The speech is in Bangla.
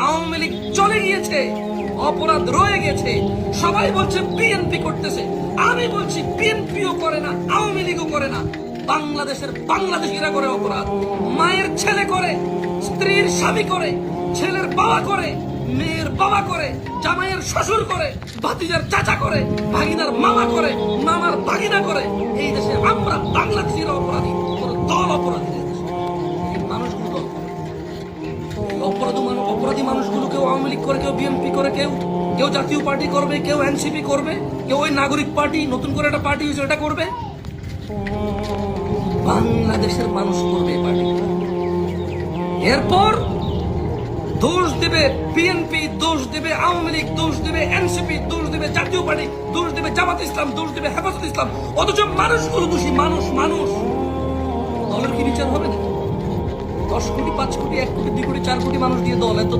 আওয়ামী লীগ চলে গিয়েছে, অপরাধ রয়ে গেছে। সবাই বলছে বিএনপি করতেছে, আমি বলছি বিএনপিও করে না, আওয়ামী লীগও করে না, বাংলাদেশের বাংলাদেশিরা করে অপরাধ। মায়ের ছেলে করে, স্ত্রীর স্বামী করে, ছেলের বাবা করে, মেয়ের বাবা করে, জামাইয়ের শ্বশুর করে, ভাতিজার চাচা করে, ভাগিনার মামা করে, মামার ভাগিনা করে। এই দেশে আমরা বাংলাদেশিরা অপরাধী, কোন দল অপরাধী নেই। এই মানুষগুলো দল করে। অপরাধী মানুষগুলো কেউ আওয়ামী লীগ করে, কেউ বিএনপি করে, কেউ জাতীয় পার্টি করবে, কেউ এনসিপি করবে, কেউ ওই নাগরিক পার্টি নতুন করে একটা পার্টি হয়েছে এটা করবে। বাংলাদেশের মানুষ করবে এই পার্টি। এরপর দোষ দেবে বিএনপি, দোষ দেবে আওয়ামী লীগ, দোষ দেবে এনসিপি, দোষ দেবে জাতীয় পার্টি, দোষ দেবে জামাত ইসলাম, দোষ দেবে হেফাজত ইসলাম। অথচ মানুষগুলো দোষী। মানুষ দলের কি বিচার হবে না? 10 কোটি, 5 কোটি, 1 কোটি, 2 কোটি, 4 কোটি মানুষ দিয়ে দল এত